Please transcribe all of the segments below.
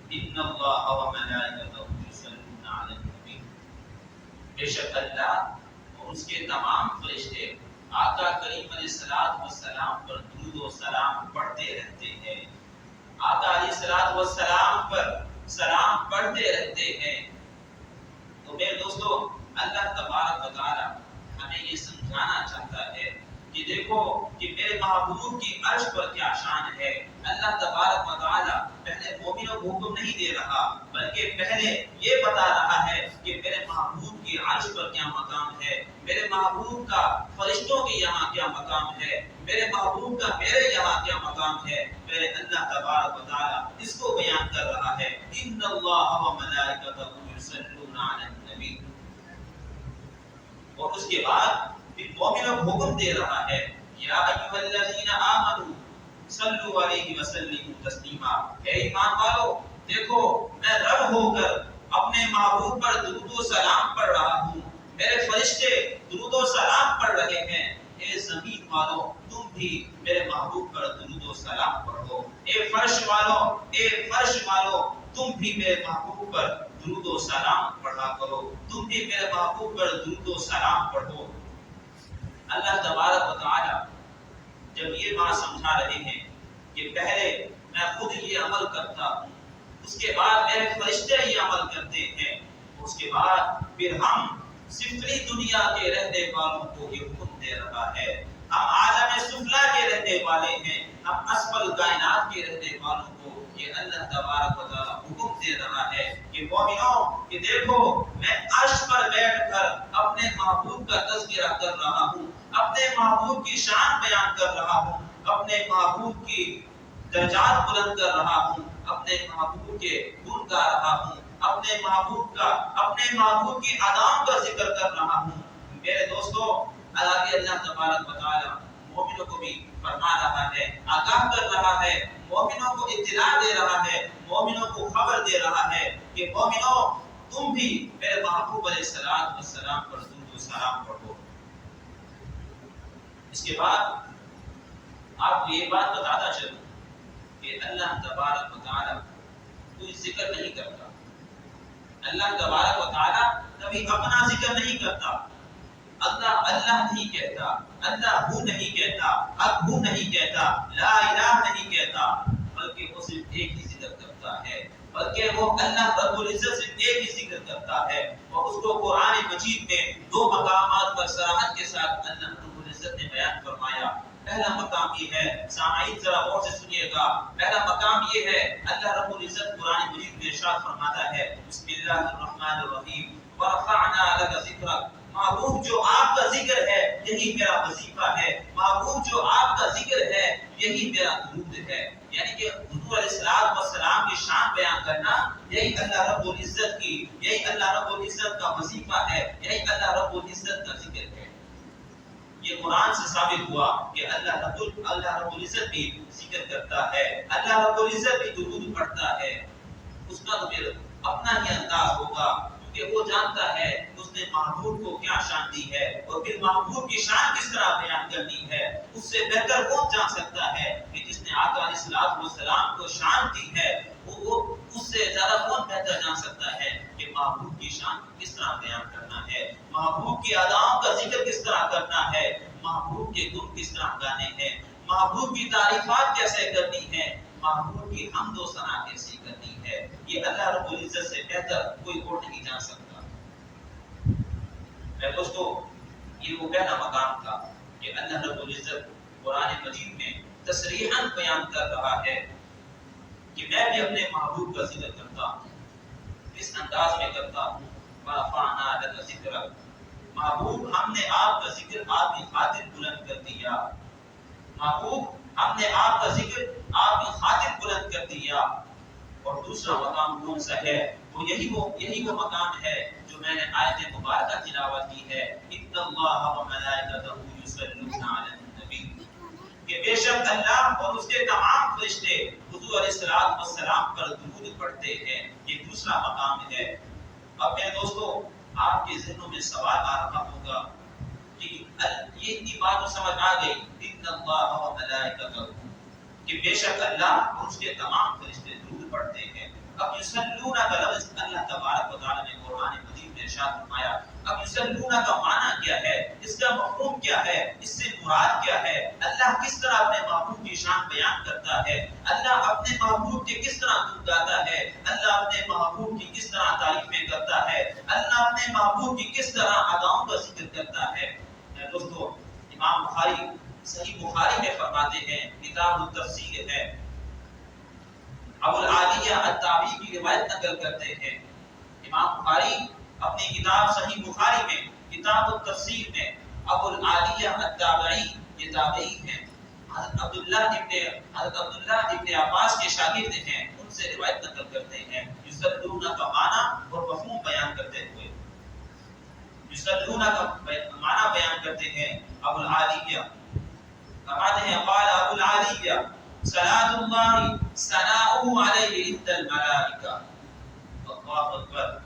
ان اللہ و ملائکتہ یصلون علی النبی، بے شک اللہ اور اس کے تمام فرشتے آقا کریم علیہ الصلوۃ والسلام پر درود و سلام پڑھتے رہتے ہیں، آقا علیہ الصلوۃ والسلام پر سلام پڑھتے رہتے ہیں۔ تو میرے دوستو، اللہ تبارک و تعالی ہمیں یہ سمجھانا چاہتا ہے کہ دیکھو کہ میرے محبوب کی عرش پر کیا شان ہے۔ اللہ تبارک و تعالی پہلے مومنوں کو حکم نہیں دے رہا، بلکہ پہلے یہ بتا رہا ہے کہ میرے محبوب کی عرش پر کیا مقام ہے، میرے محبوب کا فرشتوں کے یہاں کیا مقام ہے، میرے محبوب کا میرے یہاں کیا مقام ہے۔ میرے اللہ تبارک و تعالی اس کو بیان کر رہا ہے، ان اللہ و ملائکتہ یصلون علی النبی، اور اس کے بعد پھر مومنوں کو حکم دے رہا ہے، یا ایھا الذین آمنوا صلوا علیہ وسلموا تسلیما، اے ایمان والو دیکھو میں رب ہو کر اپنے محبوب پر درود و سلام پڑھ رہا ہوں، میرے فرشتے درود و سلام پڑھ رہے ہیں، اے زمین والو تم بھی میرے محبوب پر درود و سلام پڑھو، اے فرش والو تم بھی میرے محبوب پر درود و سلام پڑھا کرو، تم بھی میرے محبوب پر درود و سلام پڑھو۔ اللہ تبارک و تعالی جب یہ بات سمجھا رہے ہیں کہ پہلے میں خود یہ عمل کرتا ہوں، اس کے بعد میرے فرشتے یہ عمل کرتے ہیں، اس کے بعد پھر ہم سفلی دنیا کے رہنے والوں کو یہ حکم دے رہا ہے، ہم عالم سفلا کے رہنے والے ہیں، ہم اسفل کائنات کے رہنے والوں کو یہ اللہ تبارک و تعالی حکم دے رہا ہے کہ مومنوں کہ دیکھو میں عرش پر بیٹھ کر اپنے محبوب کا تذکرہ کر رہا ہوں، اپنے محبوب کی شان بیان کر رہا ہوں، اپنے محبوب کی درجات بلند کر رہا ہوں، اپنے محبوب کے گن گا رہا ہوں، اپنے محبوب کی اداؤں کا ذکر کر رہا ہوں۔ میرے دوستو، اللہ تبارک و تعالی مومنوں کو بھی فرما رہا ہے، آگاہ کر رہا ہے، مومنوں کو اطلاع دے رہا ہے، مومنوں کو خبر دے رہا ہے کہ مومنوں تم بھی میرے محبوب علیہ الصلوۃ والسلام پر درود و سلام پڑھو۔ اس کے بعد آپ کو یہ بات بتاتا چلوں کہ اللہ تبارک و تعالی کوئی ذکر نہیں کرتا، اللہ تبارک و تعالی کبھی اپنا ذکر نہیں کرتا، اللہ نہیں کہتا، اللہ ہو نہیں کہتا، اب ہو نہیں کہتا، لا الہ نہیں کہتا، بلکہ وہ صرف ایک ہی ذکر کرتا ہے، بلکہ وہ اللہ رب العزت صرف ایک ہی ذکر کرتا ہے، اور اس کو قرآن مجید میں دو مقامات پر صراحت کے ساتھ اللہ رب العزت نے بیان فرمایا۔ پہلا مقام یہ ہے، سامعین ذرا غور سے سنیے گا، پہلا مقام یہ ہے، اللہ رب العزت قرآن مجید میں ارشاد فرماتا ہے، بسم اللہ الرحمن الرحیم، ورفعنا لک ذکرک، محبوب جو آپ کا ذکر ہے یہی میرا وظیفہ ہے، محبوب جو آپ کا ذکر ہے یہی میرا درود ہے، یعنی کہ حضور علیہ السلام کی شان بیان کرنا یہی اللہ رب العزت کی، یہی اللہ رب العزت کا وظیفہ ہے، یہی اللہ رب العزت کا ذکر ہے۔ یہ قرآن سے ثابت ہوا کہ اللہ رب العزت بھی ذکر کرتا ہے، اللہ رب العزت بھی درود پڑھتا ہے، اس کا تو پھر اپنا ہی انداز ہوگا، کیونکہ وہ جانتا ہے اس نے محبوب کو کیا شان دی ہے، اور پھر محبوب کی شان کس طرح بیان کرنی ہے، اس سے بہتر کون جان سکتا ہے کہ جس نے آقا علیہ الصلوۃ والسلام کو شان دی ہے، وہ اس سے زیادہ کون بہتر جان سکتا ہے کہ محبوب کی شان کو کس طرح بیان کرنا ہے، محبوب کی اداؤں کا ذکر کس طرح کرنا ہے، محبوب کے گن کس طرح گانے ہیں، محبوب کی تعریفات کیسے کرنی ہے، محبوب کی حمد و ثنا کیسے کرنی ہے، یہ اللہ رب العزت سے بہتر کوئی اور نہیں جان سکتا۔ میں دوستو، یہ وہ پہلا مقام تھا کہ اللہ رب العزت قرآن مجید میں تصریحاً بیان کر رہا ہے کہ میں بھی اپنے محبوب کا ذکر کرتا ہوں، اس انداز میں کرتا ہوں، ورفعنا لک ذکرک، محبوب ہم نے آپ کا ذکر آپ کی خاطر بلند کر دیا، محبوب ہم نے آپ کا ذکر آپ کی خاطر بلند کر دیا۔ اور دوسرا مقام کون سا ہے؟ وہ یہی وہ مقام ہے جو میں نے آیت مبارکہ تلاوت کی ہے، ان اللہ و ملائکتہ یصلون علی النبی، کہ بے شک اللہ اور اس کے تمام فرشتے حضور علیہ الصلوۃ والسلام پر درود پڑھتے ہیں، یہ دوسرا مقام ہے۔ اب میرے دوستو، آپ کے ذہنوں میں سوال آ رہا ہوگا کہ یہ اتنی بات تو سمجھ آ گئی، ان اللہ و ملائکتہ، کہ بے شک اللہ اور اس کے تمام فرشتے درود پڑھتے ہیں، اب یصلون کا لفظ اللہ تبارک و تعالی نے قرآن مجید میں ارشاد فرمایا. اب یصلون کا معنی کیا ہے، اس کا مفہوم کیا ہے، اس سے مراد کیا ہے، اللہ کس طرح اپنے محبوب کی شان بیان کرتا ہے، اللہ اپنے محبوب کے کس طرح دودھ گاتا ہے، اللہ اپنے محبوب کی کس طرح تعریفیں کرتا ہے، اللہ اپنے محبوب کی کس طرح اداؤں کا ذکر کرتا ہے. دوستو امام بخاری صحیح بخاری میں فرماتے ہیں، کتاب التفسیر ہے، ابو العالیہ التابعی کی روایت نقل کرتے ہیں. امام بخاری اپنی کتاب صحیح بخاری میں کتاب التفسیر میں ابو العالیہ التابعی، یہ تابعی ہیں، حضرت عبداللہ ابن عباس کے شاگرد ہیں، ان سے روایت نقل کرتے ہیں. یصلون کا معنی اور مفہوم بیان کرتے ہوئے، یصلون کا معنی بیان کرتے ہیں ابو العالیہ فرماتے ہیں، قال ابو العالیہ صلاۃ اللہ ثناؤہ علیہ عند الملائکہ. اللہ اکبر.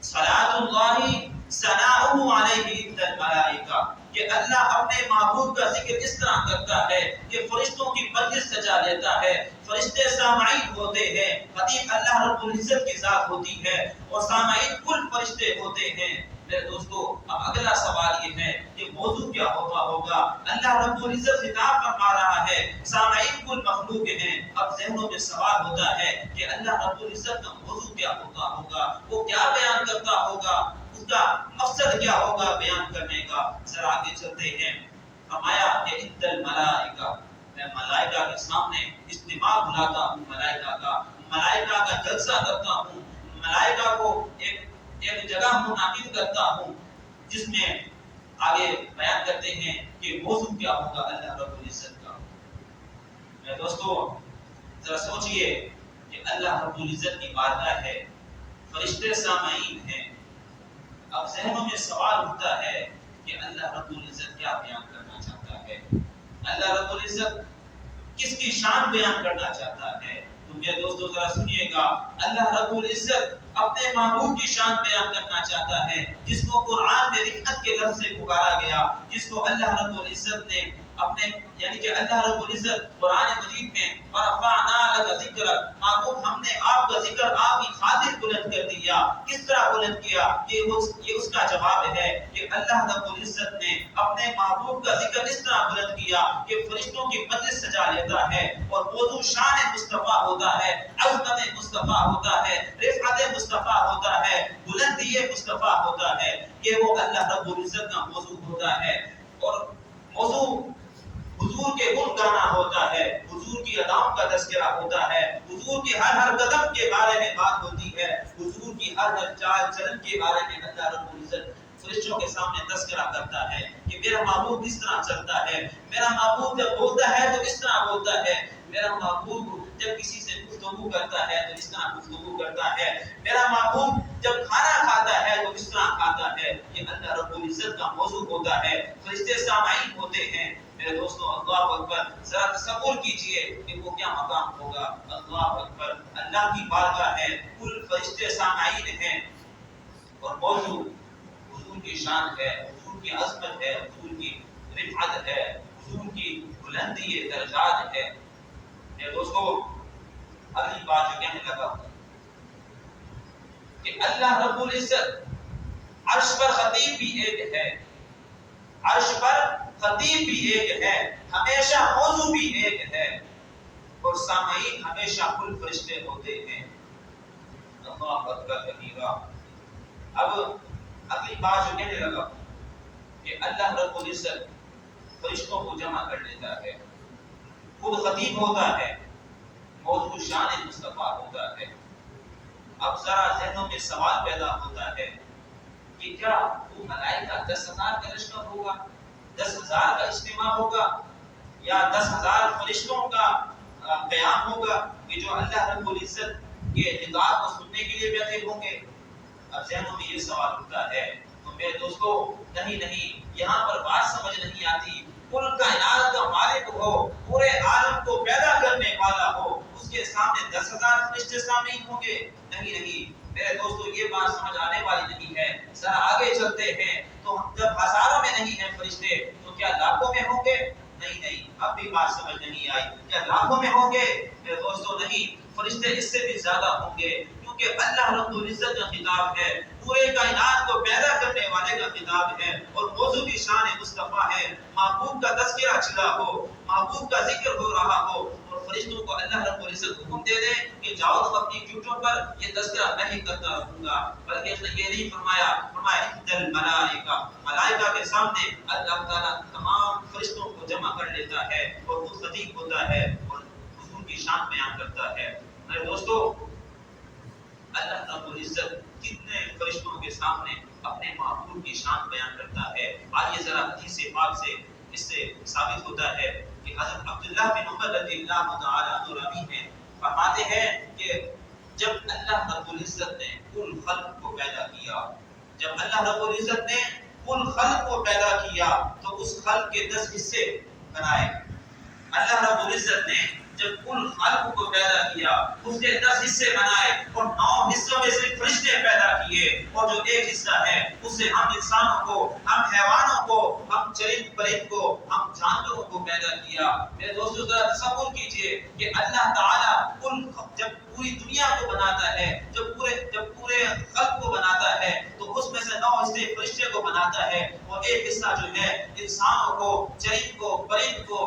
صلاۃ اللہ ثناؤہ علیہ عند الملائکہ، کہ اللہ اپنے محبوب کا ذکر اس طرح کرتا ہے کہ فرشتوں کی مجلس سجا لیتا ہے، فرشتے سامعین ہوتے ہیں، خطیب اللہ رب العزت کی ذات ہوتی ہے اور سامعین کل فرشتے ہوتے ہیں. میرے دوستو اب اگلا سوال یہ ہے کہ موضوع کیا ہوگا. اللہ رب العزت خطاب فرما رہا ہے، سامعین کل مخلوق ہیں. اب ذہنوں میں سوال ہوتا ہے کہ اللہ رب العزت کا موضوع کیا ہوگا، وہ کیا بیان کرتا ہوگا، اس کا مقصد کیا ہوگا بیان کرنے کا. ذرا آگے چلتے ہیں. فرمایا کہ عند الملائکہ، میں ملائکہ کے سامنے اجتماع بلاتا ہوں، ملائکہ کا جلسہ کرتا ہوں، ملائکہ کو ایک جگہ منعقد کرتا ہوں، جس میں آگے بیان کرتے ہیں کہ موضوع کیا ہوگا اللہ رب العزت کا. میرے دوستو ذرا سوچئے کہ اللہ رب العزت کی بارگاہ ہے، فرشتے سامعین ہیں. اب ذہنوں میں سوال اٹھتا ہے کہ اللہ رب العزت کیا بیان کرنا چاہتا ہے، اللہ رب العزت کس کی شان بیان کرنا چاہتا ہے. تو میرے دوستو ذرا سنیے گا، اللہ رب العزت اپنے محبوب کی شان بیان کرنا چاہتا ہے، جس کو قرآن میں رفعت کے لفظ سے پکارا گیا، جس کو اللہ رب العزت نے اپنے یعنی کہ اللہ رب العزت قرآن مجید میں ورفعنا لک ذکرک، محبوب ہم نے آپ کا ذکر آپ کی خاطر بلند کر دیا. کس طرح بلند کیا؟ یہ اس کا جواب ہے کہ اللہ رب العزت نے اپنے محبوب کا ذکر اس طرح بلند کیا کہ فرشتوں کی مجلس سجا لیتا ہے اور موضوع شان مصطفیٰ ہوتا ہے، عظمت مصطفیٰ ہوتا ہے، رفعت مصطفیٰ ہوتا ہے، بلندی مصطفیٰ ہوتا ہے. یہ وہ اللہ رب العزت کا موضوع ہوتا ہے. اور موضوع حضور کے گن گانا ہوتا ہے، حضور کی اداؤں کا تذکرہ ہوتا ہے، حضور کی ہر قدم کے بارے میں بات ہوتی ہے، حضور کی ہر چال چلن کے بارے میں اللہ رب العزت فرشتوں کے سامنے تذکرہ کرتا ہے کہ میرا محبوب اس طرح چلتا ہے، میرا محبوب جب بولتا ہے تو اس طرح بولتا ہے، میرا محبوب جب کسی سے گفتگو کرتا ہے تو اس طرح گفتگو کرتا ہے، میرا محبوب جب کھانا کھاتا ہے تو اس طرح کھاتا ہے. یہ اللہ رب العزت کا موضوع ہوتا ہے، فرشتے سامعین ہوتے ہیں. میرے دوستو اللہ اکبر. ذرا تصور کیجئے کہ وہ کیا مقام ہوگا. اللہ اکبر. اللہ کی بارگاہ ہے، کل فرشتے سامعین ہیں اور موضوع حضور کی شان ہے، حضور کی عظمت ہے، حضور کی رفعت ہے، حضور کی بلندی درجات ہے. میرے دوستو اگلی بات جو کہنے لگا کہ اللہ رب العزت عرش پر خطیب بھی ایک ہے، عرش پر خطیب بھی ایک ہے، ہمیشہ موضوع بھی ایک ہے اور سامعین ہمیشہ کل فرشتے ہوتے ہیں. اللہ اکبر کبیرہ. اب اگلی بات جو کہنے لگا کہ اللہ رب العزت فرشتوں کو جمع کر لیتا ہے، خود خطیب ہوتا ہے، موضوع شان مصطفیٰ ہوتا ہے. اب ذرا ذہنوں میں سوال پیدا ہوتا ہے کہ کیا وہ ملائکہ 10,000 کا لشکر ہوگا، 10,000 کا اجتماع ہوگا یا 10,000 فرشتوں کا قیام ہوگا کہ جو اللہ رب العزت کے خطاب کو سننے کے لیے بیٹھے ہوں گے. اب ذہنوں میں یہ سوال اٹھتا ہے. تو میرے دوستو نہیں یہاں پر بات سمجھ نہیں آتی. کل کائنات کا مالک ہو، پورے عالم کو پیدا کرنے والا ہو، اس کے سامنے 10,000 فرشتے سامعین ہوں گے؟ نہیں میرے دوستو یہ بات سمجھ آنے والی نہیں ہے. ذرا آگے چلتے ہیں تو جب ہزاروں میں نہیں ہیں فرشتے تو کیا لاکھوں میں ہوں گے؟ نہیں اب بھی بات سمجھ نہیں آئی. کیا لاکھوں میں ہوں گے؟ میرے دوستوں نہیں، فرشتے اس سے بھی زیادہ ہوں گے، کیونکہ اللہ رب العزت کا خطاب ہے، پورے کائنات کو پیدا کرنے والے کا خطاب ہے، اور موضوع بھی شان مصطفیٰ ہے. محبوب کا تذکرہ چلا ہو، محبوب کا ذکر ہو رہا ہو، اور فرشتوں کو اللہ رب العزت حکم دے دے کہ جاؤ تم اپنی ڈیوٹیوں پر، یہ تذکرہ میں ہی کرتا رہوں گا. بلکہ اس نے یہ نہیں فرمایا، عند الملائکہ، ملائکہ کے سامنے اللہ تعالیٰ تمام فرشتوں کو جمع کر لیتا ہے اور خود خطیب ہوتا ہے اور حضور کی شان بیان کرتا ہے. میرے دوستو، اللہ رب العزت کتنے فرشتوں کے سامنے اپنے محبوب کی شان بیان کرتا ہے. آئیے ذرا حدیث پاک سے اس سے ثابت ہوتا ہے کہ حضرت عبداللہ بن عمر رضی اللہ تعالی عنہ میں فرماتے ہیں کہ جب اللہ رب العزت نے کل خلق کو پیدا کیا، جب اللہ رب العزت نے کل خلق کو پیدا کیا تو اس خلق کے 10 حصے بنائے. اللہ رب العزت نے جب کل خلق کو پیدا کیا اس کے 10 حصے بنائے اور 9 حصوں میں سے فرشتے پیدا کیے، اور جو ایک حصہ ہے اس سے ہم انسانوں کو، ہم حیوانوں کو، ہم چرند پرند کو، ہم جانوروں کو پیدا کیا. میرے دوستو ذرا تصور کیجئے کہ اللہ تعالیٰ جب پوری دنیا کو بناتا ہے، جب پورے خلق کو بناتا ہے تو اس میں سے 9 حصے فرشتے کو بناتا ہے، اور ایک حصہ جو ہے انسانوں کو، چرند کو، پرند کو،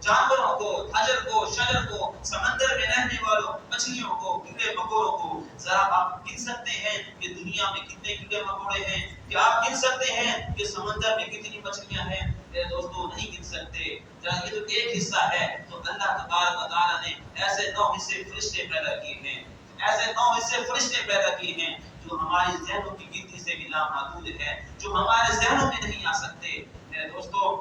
جانوروں کو، حجر کو، شجر کو، سمندر میں رہنے والوں، مچھلیوں کو، کیڑے مکوڑوں کو. ذرا آپ گن سکتے ہیں کہ دنیا میں کتنے کیڑے مکوڑے ہیں؟ کیا آپ گن سکتے ہیں کہ سمندر میں کتنی مچھلیاں ہیں؟ میرے دوستو نہیں گن سکتے. ذرا یہ تو ایک حصہ ہے. تو اللہ تبارک و تعالی نے ایسے 9 حصے فرشتے پیدا کیے ہیں، ایسے 9 حصے فرشتے پیدا کیے ہیں جو ہماری ذہنوں کی گنتی سے بھی لامحدود ہے، جو ہمارے ذہنوں میں نہیں آ سکتے. میرے دوستو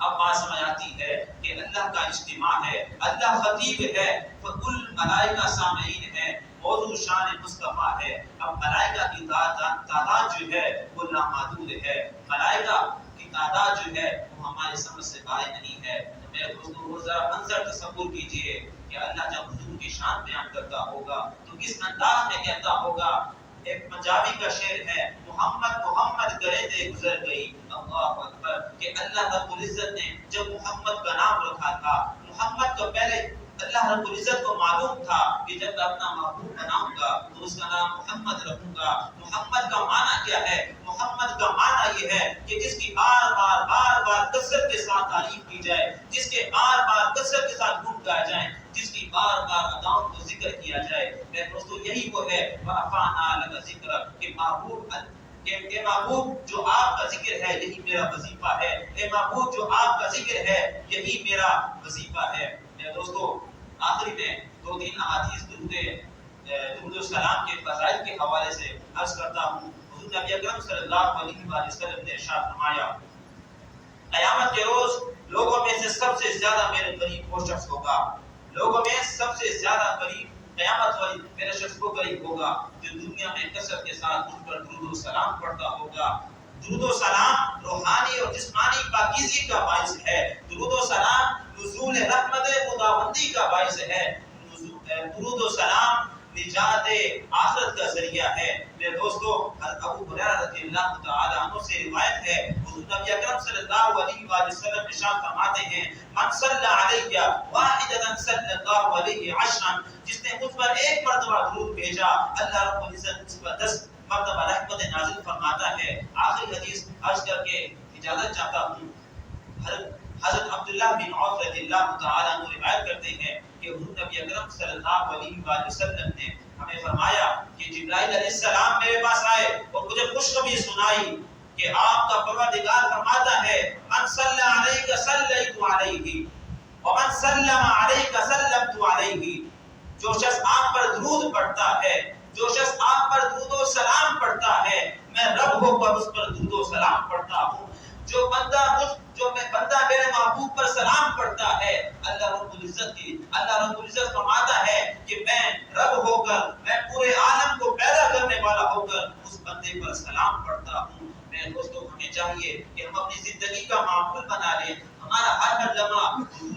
اب بات سمجھ آتی ہے کہ اللہ کا اجتماع ہے، اللہ خطیب ہے، فکل ملائکہ سامعین ہے، موضوع شان مصطفیٰ ہے. اب ملائکہ کی تعداد جو ہے وہ لامحدود ہے. ملائکہ کی تعداد جو ہے وہ ہماری سمجھ سے باہر نہیں ہے. میرے دوستو وہ ذرا منظر تصور کیجئے کہ اللہ جب حضور کی شان بیان کرتا ہوگا تو کس انداز میں کہتا ہوگا. ایک پنجابی کا شعر ہے، محمد محمد کرے دے گزر گئی. اللہ اکبر، کہ اللہ رب العزت نے جب محمد کا نام رکھا تھا، محمد کو پہلے اللہ رب العزت کو معلوم تھا کہ جب میں اپنا محبوب بناؤں گا تو اس کا نام محمد رکھوں گا. محمد کا معنی کیا ہے؟ محمد کا معنی یہ ہے کہ جس کی بار بار کثرت کے ساتھ تعریف کی جائے، جس کے بار کثرت کے ساتھ گن گائے جائیں، جس کی بار اداؤں کو ذکر کیا جائے. میرے دوستو یہی وہ ہے وَرَفَعْنَا لَكَ ذِكْرَكَ کہ محبوب جو آپ کا ذکر ہے یہی میرا وظیفہ ہے. اے محبوب جو آپ کا ذکر ہے یہی میرا وظیفہ ہے. میرے دوستو آخری میں 2-3 احادیث درود و سلام کے فضائل کے حوالے سے عرض کرتا ہوں. حضور نبی اکرم صلی اللہ علیہ وسلم نے ارشاد فرمایا قیامت کے روز لوگوں میں سے سب سے زیادہ میرے قریب وہ شخص ہوگا، لوگوں میں سب سے زیادہ قریب قیامت والی میرے شخص کو قریب ہوگا جو دنیا میں کثرت کے ساتھ مجھ پر درود و سلام پڑھتا ہوگا. درود و سلام روحانی اور جسمانی پاکیزگی کا باعث ہے. درود و سلام نزول رحمت خداوندی کا باعث ہے. درود و سلام نجات آخرت کا ذریعہ ہے. میرے دوستو ابو ہریرہ رضی اللہ تعالی عنہ سے روایت ہے، حضور نبی اکرم صلی اللہ علیہ وسلم ارشاد فرماتے ہیں من صلی علیہ واحدۃ صلی اللہ علیہ عشرا، جس نے مجھ پر ایک مرتبہ درود بھیجا اللہ رب العزت اس پر 10 مرتبہ رحمت نازل فرماتا ہے. آخری حدیث عرض کر کے اجازت چاہتا ہوں. حضرت عبداللہ بن عوف رضی اللہ تعالی عنہ روایت کرتے ہیں کہ حضور نبی اکرم صلی اللہ علیہ وسلم نے ہمیں فرمایا کہ جبرائیل علیہ السلام میرے پاس آئے اور مجھے خوشخبری سنائی کہ آپ کا پروردگار فرماتا ہے من صلی علیک صلیت علیہ ومن سلم علیک سلمت علیہ. جو شخص آپ پر درود پڑھتا ہے، جو شخص آپ پر درود و سلام پڑھتا ہے، میں رب ہو کر اس پر درود و سلام پڑھتا ہوں. جو بندہ میرے محبوب پر سلام پڑھتا ہے، اللہ رب العزت فرماتا ہے کہ میں رب ہو کر، میں پورے عالم کو پیدا کرنے والا ہو کر اس بندے پر سلام پڑھتا ہوں. میرے دوستو ہمیں چاہیے کہ ہم اپنی زندگی کا معمول بنا لیں، ہمارا ہر لمحہ